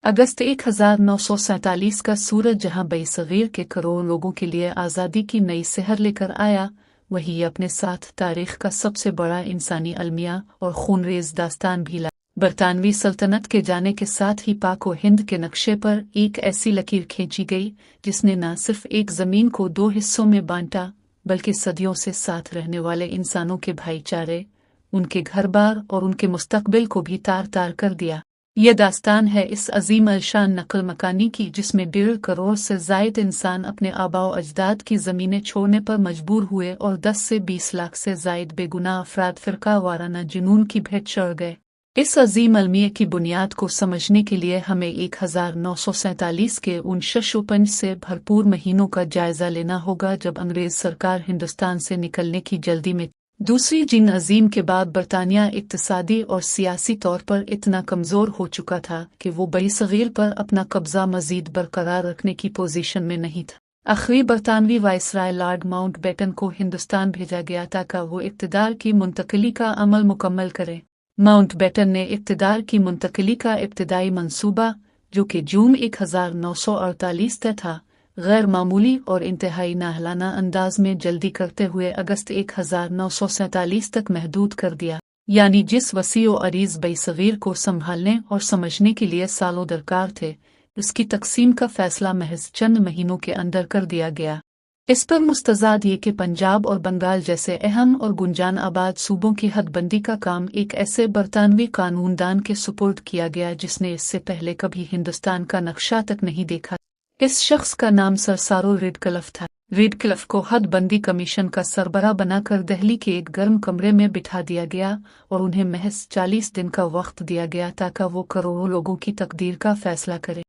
अगस्त 1947 का सूरज जहां बईसगीर के करोड़ों लोगों के लिए आज़ादी की नई सहर लेकर आया, वही अपने साथ तारीख का सबसे बड़ा इंसानी अलमिया और खूनरेज दास्तान भी लाया। बरतानवी सल्तनत के जाने के साथ ही पाक व हिंद के नक्शे पर एक ऐसी लकीर खींची गई जिसने न सिर्फ एक ज़मीन को दो हिस्सों में बांटा, बल्कि सदियों से साथ रहने वाले इंसानों के भाईचारे, उनके घर बार और उनके मुस्तकबिल को भी तार तार कर दिया। यह दास्तान है इस अजीम अलशान नकल मकानी की जिसमें 1.5 करोड़ से ज़ायद इंसान अपने आबाओ अजदाद की ज़मीनें छोड़ने पर मजबूर हुए और 10 से 20 लाख से ज़ायद बेगुनाह अफराद फ़िरका वाराना जुनून की भेंट चढ़ गए। इस अजीम अलमिया की बुनियाद को समझने के लिए हमें 1947 के उन शशोपंज से भरपूर महीनों का जायज़ा लेना होगा जब अंग्रेज़ सरकार हिंदुस्तान से निकलने की जल्दी में दूसरी जंग अजीम के बाद बरतानिया इक्तिसादी और सियासी तौर पर इतना कमज़ोर हो चुका था कि वो बईसगीर पर अपना कब्ज़ा मज़ीद बरकरार रखने की पोजीशन में नहीं था। आखिरी बरतानवी वाइसराय लॉर्ड माउंटबेटन को हिंदुस्तान भेजा गया ताकि वो इक़्तिदार की मुंतकिली का अमल मुकम्मल करे। माउंटबेटन ने इक़्तिदार की मुंतकिली का इब्तिदाई मंसूबा, जो कि जून 1948 तक था, गैर मामूली और इंतहाई नाहलाना अंदाज में जल्दी करते हुए अगस्त 1947 तक महदूद कर दिया। यानी जिस वसी व अरीज बईसगीर को संभालने और समझने के लिए सालों दरकार थे, उसकी तकसीम का फैसला महज चंद महीनों के अंदर कर दिया गया। इस पर मुस्तज़ाद ये कि पंजाब और बंगाल जैसे अहम और गुंजान आबाद सूबों की हदबंदी का काम एक ऐसे बरतानवी कानूनदान के सुपुर्द किया गया जिसने इससे पहले कभी हिंदुस्तान का नक्शा तक नहीं देखा। इस शख्स का नाम सर सारो रेडक्लिफ था। रेडक्लिफ को हदबंदी कमीशन का सरबराह बनाकर दिल्ली के एक गर्म कमरे में बिठा दिया गया और उन्हें महज 40 दिन का वक्त दिया गया ताकि वो करोड़ों लोगों की तकदीर का फैसला करें।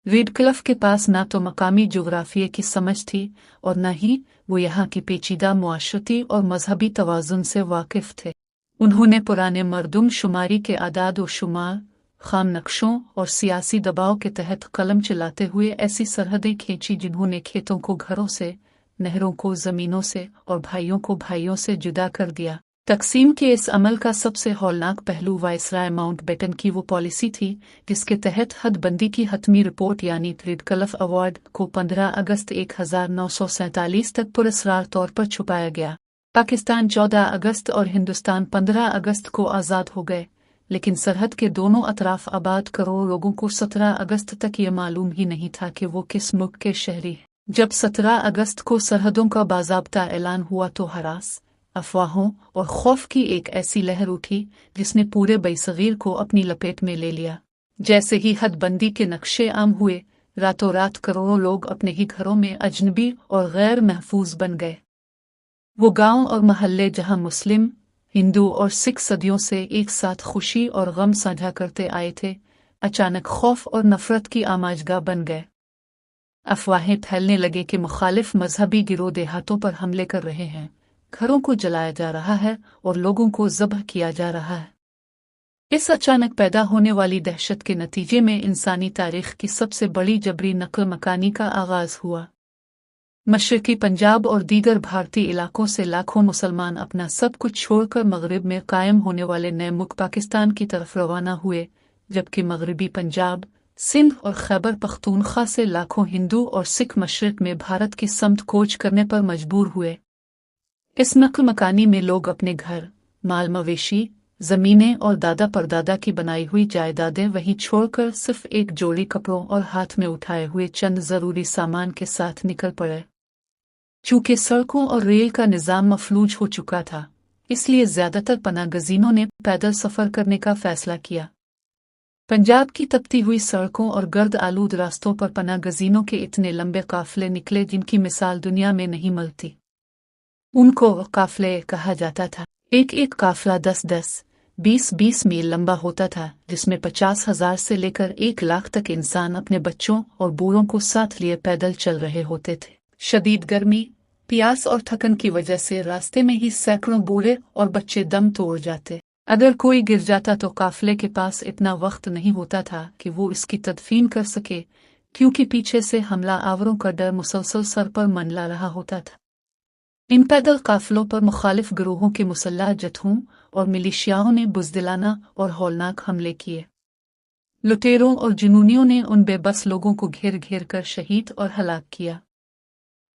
रेडक्लिफ के पास ना तो मकामी जोग्राफिया की समझ थी और न ही वो यहाँ की पेचीदा मुआशरती और मजहबी तवाज़ुन से वाकिफ थे। उन्होंने पुराने मरदुम शुमारी के आदाद व शुमार, खाम नक्शों और सियासी दबाव के तहत कलम चलाते हुए ऐसी सरहदें खींची जिन्होंने खेतों को घरों से, नहरों को ज़मीनों से और भाइयों को भाइयों से जुदा कर दिया। तकसीम के इस अमल का सबसे हौलनाक पहलू वाइसराय माउंटबेटन की वो पॉलिसी थी जिसके तहत हदबंदी की हतमी रिपोर्ट यानी रेडक्लिफ अवार्ड को 15 अगस्त 1947 तक पुरस्कार तौर पर छुपाया गया। पाकिस्तान 14 अगस्त और हिंदुस्तान 15 अगस्त को आज़ाद हो गए, लेकिन सरहद के दोनों अतराफ आबाद करोड़ लोगों को 17 अगस्त तक ये मालूम ही नहीं था कि वो किस मुल्क के शहरी हैं। जब 17 अगस्त को सरहदों का बाज़ाब्ता ऐलान हुआ तो हरास, अफवाहों और खौफ की एक ऐसी लहर उठी जिसने पूरे बईसगीर को अपनी लपेट में ले लिया। जैसे ही हदबंदी के नक्शे आम हुए, रातों रात करोड़ों लोग अपने ही घरों में अजनबी और गैर महफूज बन गए। वो गांव और महल्ले जहां मुस्लिम, हिंदू और सिख सदियों से एक साथ खुशी और गम साझा करते आए थे, अचानक खौफ और नफरत की आमाजगाह बन गए। अफवाहें फैलने लगे कि मुखालिफ मजहबी गिरोह देहातों पर हमले कर रहे हैं, घरों को जलाया जा रहा है और लोगों को ज़ब्ह किया जा रहा है। इस अचानक पैदा होने वाली दहशत के नतीजे में इंसानी तारीख की सबसे बड़ी जबरी नकल मकानी का आगाज़ हुआ। मशरकी पंजाब और दीगर भारतीय इलाकों से लाखों मुसलमान अपना सब कुछ छोड़कर मगरिब में कायम होने वाले नए मुल्क पाकिस्तान की तरफ रवाना हुए, जबकि मगरबी पंजाब, सिंध और खैबर पख्तूनख्वा से लाखों हिंदू और सिख मशरिक में भारत की समत कोच करने पर मजबूर हुए। इस नकल मकानी में लोग अपने घर, माल मवेशी, ज़मीनें और दादा परदादा की बनाई हुई जायदादें वहीं छोड़कर सिर्फ एक जोड़ी कपड़ों और हाथ में उठाए हुए चंद ज़रूरी सामान के साथ निकल पड़े। चूँकि सड़कों और रेल का निज़ाम मफलूज हो चुका था, इसलिए ज़्यादातर पनागज़ीनों ने पैदल सफ़र करने का फ़ैसला किया। पंजाब की तपती हुई सड़कों और गर्द आलूद रास्तों पर पनागज़ीनों के इतने लंबे काफ़िले निकले जिनकी मिसाल दुनिया में नहीं मिलती। उनको काफ़िले कहा जाता था। एक एक काफ़िला 10-10, 20-20 मील लंबा होता था, जिसमें 50,000 से लेकर 1 लाख तक इंसान अपने बच्चों और बूढ़ों को साथ लिए पैदल चल रहे होते थे। शदीद गर्मी, प्यास और थकन की वजह से रास्ते में ही सैकड़ों बूढ़े और बच्चे दम तोड़ जाते। अगर कोई गिर जाता तो काफ़िले के पास इतना वक्त नहीं होता था कि वो इसकी तदफीन कर सके, क्योंकि पीछे से हमला आवरों का डर मुसलसल सर पर मंडला रहा होता था। इन पैदल काफिलों पर मुखालिफ गिरोहों के मुसल्लह जत्थों और मिलिशियाओं ने बुज़दिलाना और हौलनाक हमले किए। लुटेरों और जुनूनियों ने उन बेबस लोगों को घेर घेर कर शहीद और हलाक किया।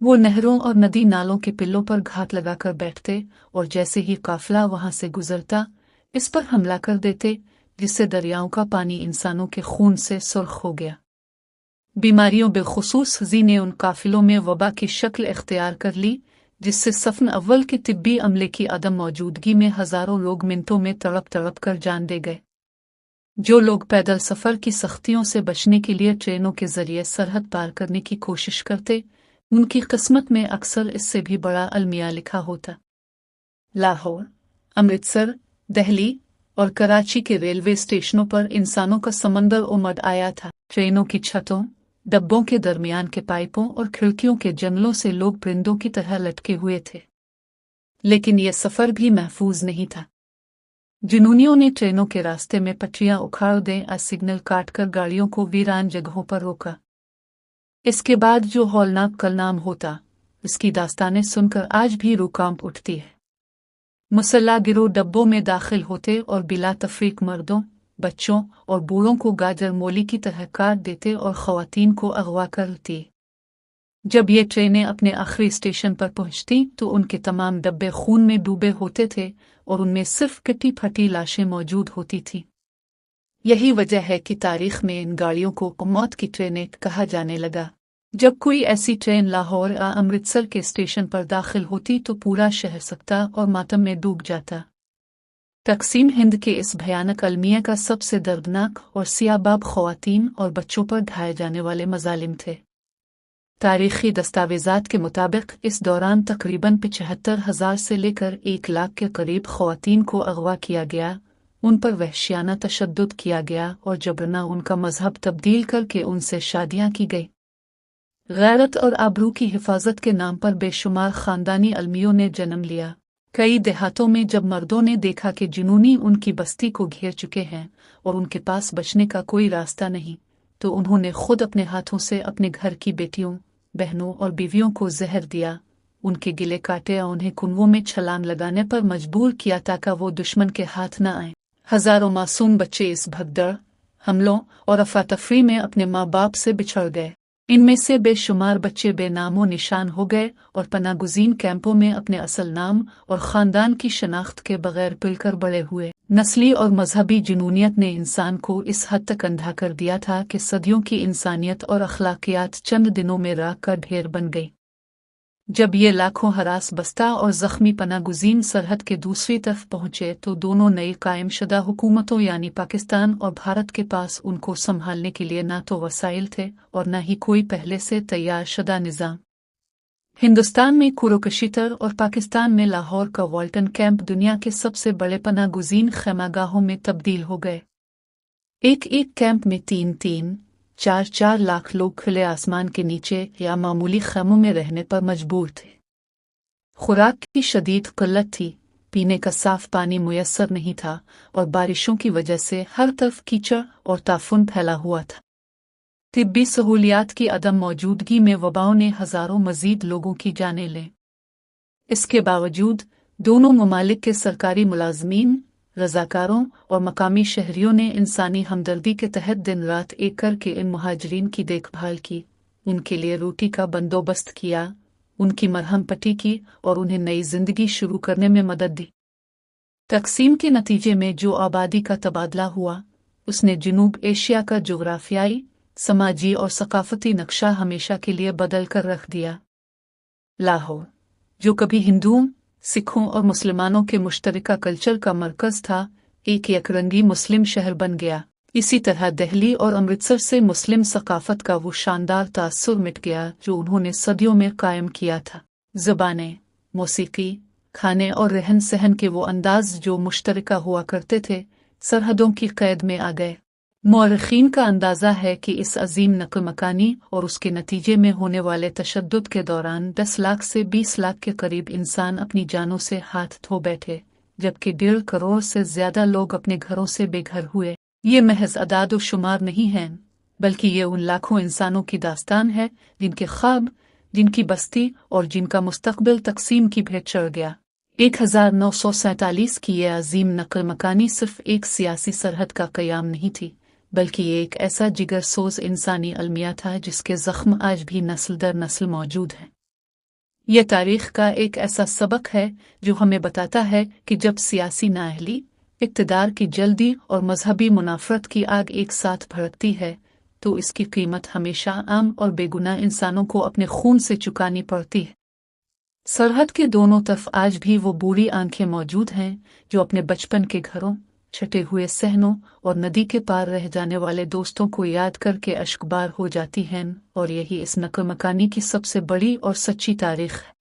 वो नहरों और नदी नालों के पिल्लों पर घात लगाकर बैठते और जैसे ही काफिला वहां से गुजरता इस पर हमला कर देते, जिससे दरियाओं का पानी इंसानों के खून से सुर्ख हो गया। बीमारियों बेखुसूस जी ने उन काफिलों में वबा की शक्ल इख्तियार कर ली, जिससे सफ़न अव्वल के तिब्बी अमले की अदम मौजूदगी में हज़ारों लोग मिनटों में तड़प तड़प कर जान दे गए। जो लोग पैदल सफ़र की सख्तियों से बचने के लिए ट्रेनों के जरिए सरहद पार करने की कोशिश करते, उनकी किस्मत में अक्सर इससे भी बड़ा अलमिया लिखा होता। लाहौर, अमृतसर, दिल्ली और कराची के रेलवे स्टेशनों पर इंसानों का समंदर उमड़ आया था। ट्रेनों की छतों, डब्बों के दरमियान के पाइपों और खिड़कियों के जंगलों से लोग परिंदों की तरह लटके हुए थे। लेकिन यह सफ़र भी महफूज नहीं था। जुनूनियों ने ट्रेनों के रास्ते में पटरियां उखाड़ दें और सिग्नल काटकर गाड़ियों को वीरान जगहों पर रोका। इसके बाद जो हौलनाक कलनाम होता, उसकी दास्तानें सुनकर आज भी रूह कांप उठती है। मुसल्ला गिरोह डब्बों में दाखिल होते और बिला तफरीक मर्दों, बच्चों और बूढ़ों को गाजर मोली की तरह काट देते और ख़वातीन को अगवा करती। जब ये ट्रेनें अपने आखिरी स्टेशन पर पहुंचती तो उनके तमाम डब्बे खून में डूबे होते थे और उनमें सिर्फ कटी फटी लाशें मौजूद होती थीं। यही वजह है कि तारीख में इन गाड़ियों को मौत की ट्रेनें कहा जाने लगा। जब कोई ऐसी ट्रेन लाहौर या अमृतसर के स्टेशन पर दाखिल होती तो पूरा शहर सख्ता और मातम में डूब जाता। तकसीम हिंद के इस भयानक अलमिया का सबसे दर्दनाक और सियाबाब ख़वातीन और बच्चों पर ढाए जाने वाले मज़ालिम थे। तारीख़ी दस्तावेज़ात के मुताबिक इस दौरान तकरीबन 75,000 से लेकर 1 लाख के करीब ख़वातीन को अगवा किया गया, उन पर वहशियाना तशद्दुद किया गया और जबरना उनका मजहब तब्दील करके उनसे शादियां की गई। गैरत और आबरू की हिफाजत के नाम पर बेशुमार ख़ानदानी अलमियों ने जन्म लिया। कई देहातों में जब मर्दों ने देखा कि जुनूनी उनकी बस्ती को घेर चुके हैं और उनके पास बचने का कोई रास्ता नहीं, तो उन्होंने खुद अपने हाथों से अपने घर की बेटियों, बहनों और बीवियों को जहर दिया, उनके गिले काटे और उन्हें कुनवों में छलांग लगाने पर मजबूर किया ताकि वो दुश्मन के हाथ न आए। हजारों मासूम बच्चे इस भगदड़, हमलों और अफातफरी में अपने माँ बाप से बिछड़ गए। इनमें से बेशुमार बच्चे बेनामो निशान हो गए और पनागुज़ीन कैंपों में अपने असल नाम और ख़ानदान की शनाख्त के बगैर पिलकर बड़े हुए। नस्ली और मजहबी जुनूनियत ने इंसान को इस हद तक अंधा कर दिया था कि सदियों की इंसानियत और अखलाकियात चंद दिनों में राख का ढेर बन गई। जब ये लाखों हरास बस्ता और ज़ख्मी पनागुज़ीन सरहद के दूसरी तरफ पहुंचे तो दोनों नई कायम शुदा हुकूमतों यानी पाकिस्तान और भारत के पास उनको संभालने के लिए ना तो वसाइल थे और न ही कोई पहले से तैयार शुदा निज़ाम। हिंदुस्तान में कुरोकशीतर और पाकिस्तान में लाहौर का वाल्टन कैंप दुनिया के सबसे बड़े पनागुज़ीन खैमागाहों में तब्दील हो गए। एक एक कैंप में 3-4 लाख लोग खुले आसमान के नीचे या मामूली खैमों में रहने पर मजबूर थे। खुराक की शदीद किल्लत थी, पीने का साफ पानी मुयस्सर नहीं था और बारिशों की वजह से हर तरफ कीचड़ और ताफुन फैला हुआ था। तिब्बी सहूलियात की अदम मौजूदगी में वबाओं ने हजारों मजीद लोगों की जानें ली। इसके बावजूद दोनों ममालिक के सरकारी मुलाजमीन, रज़ाकारों और मकामी शहरियों ने इंसानी हमदर्दी के तहत दिन रात एक करके इन मुहाजिरीन की देखभाल की, उनके लिए रोटी का बंदोबस्त किया, उनकी मरहम पट्टी की और उन्हें नई जिंदगी शुरू करने में मदद दी। तकसीम के नतीजे में जो आबादी का तबादला हुआ, उसने जनूब एशिया का जोग्राफियाई, समाजी और सकाफती नक्शा हमेशा के लिए बदल कर रख दिया। लाहौर, जो कभी हिंदुओं, सिखों और मुसलमानों के मुश्तरका कल्चर का मरकज़ था, एक यकरंगी मुस्लिम शहर बन गया। इसी तरह दिल्ली और अमृतसर से मुस्लिम सकाफत का वो शानदार तासुर मिट गया जो उन्होंने सदियों में कायम किया था। ज़बानें, मौसीकी, खाने और रहन सहन के वो अंदाज जो मुश्तरका हुआ करते थे, सरहदों की कैद में आ गए। मौरखीन का अंदाज़ा है कि इस अजीम नक़ल मकानी और उसके नतीजे में होने वाले तशद्दुद के दौरान 10 लाख से 20 लाख के करीब इंसान अपनी जानों से हाथ धो बैठे, जबकि 1.5 करोड़ से ज़्यादा लोग अपने घरों से बेघर हुए। ये महज अदाद व शुमार नहीं हैं, बल्कि ये उन लाखों इंसानों की दास्तान है जिनके ख्वाब, जिनकी बस्ती और जिनका मुस्तकबिल तकसीम की भेंट चढ़ गया। 1947 की यह अजीम नक़ल मकानी सिर्फ एक सियासी सरहद का क़याम नहीं थी, बल्कि ये एक ऐसा जिगर सोज इंसानी अलमिया था जिसके जख्म आज भी नस्ल दर नस्ल मौजूद हैं। यह तारीख का एक ऐसा सबक है जो हमें बताता है कि जब सियासी नाअहली, इक़्तिदार की जल्दी और मजहबी मुनाफरत की आग एक साथ भड़कती है तो इसकी कीमत हमेशा आम और बेगुनाह इंसानों को अपने खून से चुकानी पड़ती है। सरहद के दोनों तरफ आज भी वो बूढ़ी आंखें मौजूद हैं जो अपने बचपन के घरों, छटे हुए सहनों और नदी के पार रह जाने वाले दोस्तों को याद करके अश्कबार हो जाती हैं, और यही इस नकमकानी की सबसे बड़ी और सच्ची तारीख है।